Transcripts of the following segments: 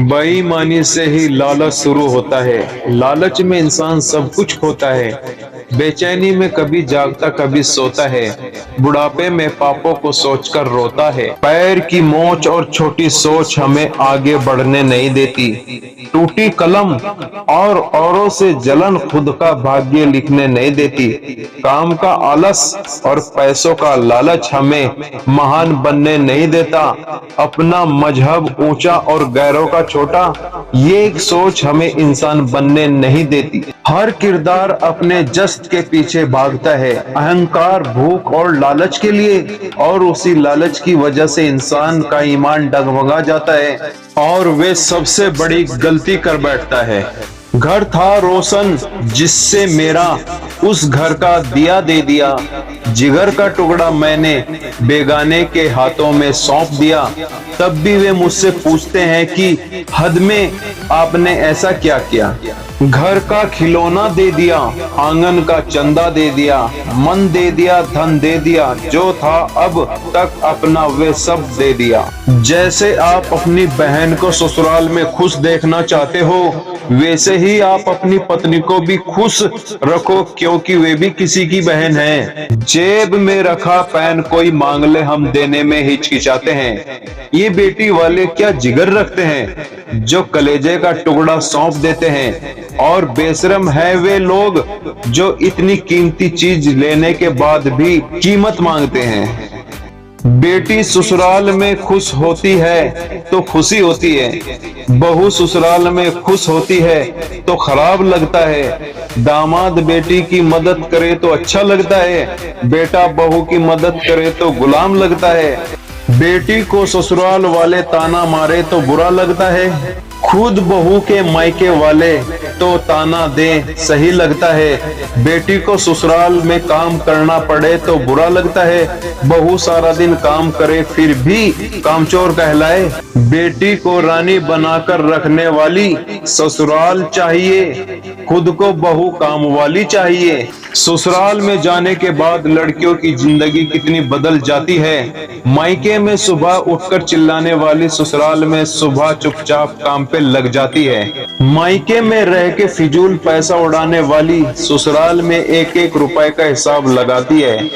बेईमानी से ही लालच शुरू होता है। लालच में इंसान सब कुछ खोता है। बेचैनी में कभी जागता कभी सोता है। बुढ़ापे में पापों को सोचकर रोता है। पैर की मोच और छोटी सोच हमें आगे बढ़ने नहीं देती। टूटी कलम और औरों से जलन खुद का भाग्य लिखने नहीं देती। काम का आलस और पैसों का लालच हमें महान बनने नहीं देता। अपना मजहब ऊंचा और गैरों का छोटा, ये एक सोच हमें इंसान बनने नहीं देती। हर किरदार अपने जस्ट के पीछे भागता है, अहंकार, भूख और लालच के लिए, और उसी लालच की वजह से इंसान का ईमान डगमगा जाता है और वे सबसे बड़ी गलती कर बैठता है। घर था रोशन जिससे मेरा उस घर का दिया दे दिया। जिगर का टुकड़ा मैंने बेगाने के हाथों में सौंप दिया। तब भी वे मुझसे पूछते हैं कि हद में आपने ऐसा क्या किया। घर का खिलौना दे दिया, आंगन का चंदा दे दिया, मन दे दिया, धन दे दिया, जो था अब तक अपना वे सब दे दिया। जैसे आप अपनी बहन को ससुराल में खुश देखना चाहते हो, वैसे ही आप अपनी पत्नी को भी खुश रखो, क्योंकि वे भी किसी की बहन है। जेब में रखा पेन कोई मांग ले, हम देने में हिचकिचाते हैं। ये बेटी वाले क्या जिगर रखते हैं जो कलेजे का टुकड़ा सौंप देते हैं। और बेशरम है वे लोग जो इतनी कीमती चीज लेने के बाद भी कीमत मांगते हैं। बेटी ससुराल में खुश होती है तो खुशी होती है, बहू ससुराल में खुश होती है तो खराब लगता है। दामाद बेटी की मदद करे तो अच्छा लगता है, बेटा बहू की मदद करे तो गुलाम लगता है। बेटी को ससुराल वाले ताना मारे तो बुरा लगता है, खुद बहू के मायके वाले तो ताना दे सही लगता है। बेटी को ससुराल में काम करना पड़े तो बुरा लगता है, बहू सारा दिन काम करे फिर भी कामचोर कहलाए। बेटी को रानी बनाकर रखने वाली ससुराल चाहिए, खुद को बहू काम वाली चाहिए। ससुराल में जाने के बाद लड़कियों की जिंदगी कितनी बदल जाती है। मायके में सुबह उठकर चिल्लाने वाली ससुराल में सुबह चुपचाप काम पे लग जाती है। मायके में रह के फिजूल पैसा उड़ाने वाली ससुराल में एक एक रुपए का हिसाब लगाती है।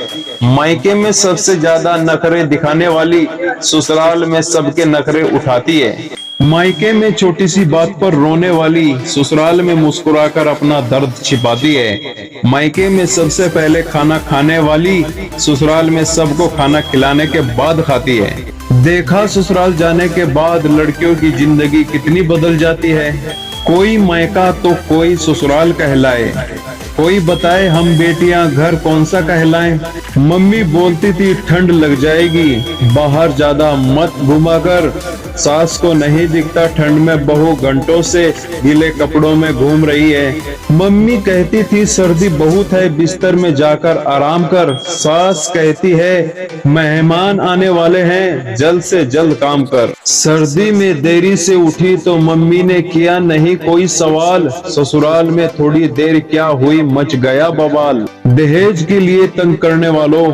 मायके में सबसे ज्यादा नखरे दिखाने वाली ससुराल में सबके नखरे उठाती है। मायके में छोटी सी बात पर रोने वाली ससुराल में मुस्कुराकर अपना दर्द छिपाती है। मायके में सबसे पहले खाना खाने वाली ससुराल में सबको खाना खिलाने के बाद खाती है। देखा ससुराल जाने के बाद लड़कियों की जिंदगी कितनी बदल जाती है। कोई मायका तो कोई ससुराल कहलाए, कोई बताए हम बेटियां घर कौन सा कहलाएं। मम्मी बोलती थी ठंड लग जाएगी, बाहर ज्यादा मत घुमा कर। सास को नहीं दिखता ठंड में बहू घंटों से गीले कपड़ों में घूम रही है। मम्मी कहती थी सर्दी बहुत है, बिस्तर में जाकर आराम कर। सास कहती है मेहमान आने वाले हैं, जल्द से जल्द काम कर। सर्दी में देरी से उठी तो मम्मी ने किया नहीं कोई सवाल, ससुराल में थोड़ी देर क्या हुई मच गया बवाल। दहेज के लिए तंग करने वालों,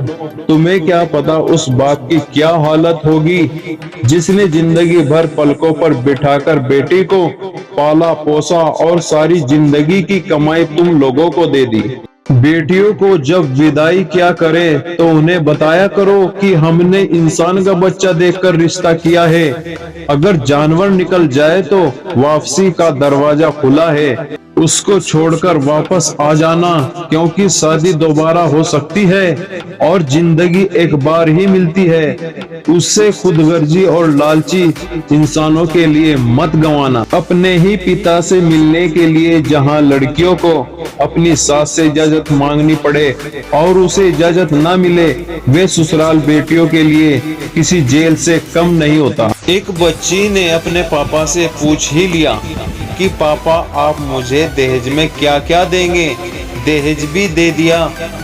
तुम्हें क्या पता उस बाप की क्या हालत होगी जिसने जिंदगी भर पलकों पर बिठाकर बेटी को पाला पोसा और सारी जिंदगी की कमाई तुम लोगों को दे दी। बेटियों को जब विदाई क्या करे तो उन्हें बताया करो कि हमने इंसान का बच्चा देखकर रिश्ता किया है। अगर जानवर निकल जाए तो वापसी का दरवाजा खुला है, उसको छोड़कर वापस आ जाना, क्योंकि शादी दोबारा हो सकती है और जिंदगी एक बार ही मिलती है। उससे खुदगर्जी और लालची इंसानों के लिए मत गंवाना। अपने ही पिता से मिलने के लिए जहां लड़कियों को अपनी सास से इजाजत मांगनी पड़े और उसे इजाजत ना मिले, वे ससुराल बेटियों के लिए किसी जेल से कम नहीं होता। एक बच्ची ने अपने पापा से पूछ ही लिया कि पापा आप मुझे दहेज में क्या क्या देंगे। दहेज भी दे दिया,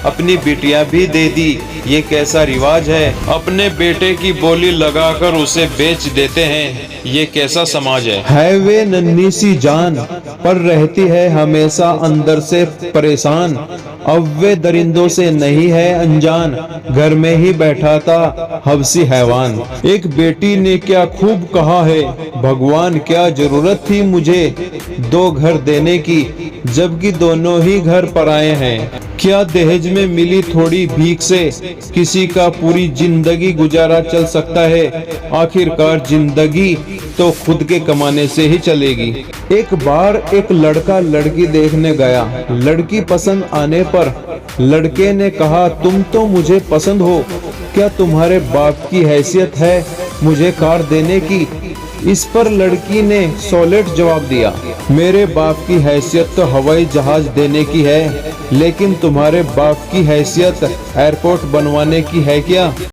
अपनी बिटिया भी दे दी। ये कैसा रिवाज है, अपने बेटे की बोली लगाकर उसे बेच देते हैं, ये कैसा समाज है वे नन्ही सी जान पर रहती है हमेशा अंदर से परेशान। अब वे दरिंदों से नहीं है अनजान, घर में ही बैठा था हबसी हैवान। एक बेटी ने क्या खूब कहा है, भगवान क्या जरूरत थी मुझे 2 घर देने की, जबकि दोनों ही घर पराए हैं। क्या दहेज में मिली थोड़ी भीख से किसी का पूरी जिंदगी गुजारा चल सकता है? आखिरकार जिंदगी तो खुद के कमाने से ही चलेगी। एक बार एक लड़का लड़की देखने गया। लड़की पसंद आने पर लड़के ने कहा, तुम तो मुझे पसंद हो, क्या तुम्हारे बाप की हैसियत है मुझे कार देने की? इस पर लड़की ने सॉलिड जवाब दिया, मेरे बाप की हैसियत तो हवाई जहाज देने की है, लेकिन तुम्हारे बाप की हैसियत एयरपोर्ट बनवाने की है क्या?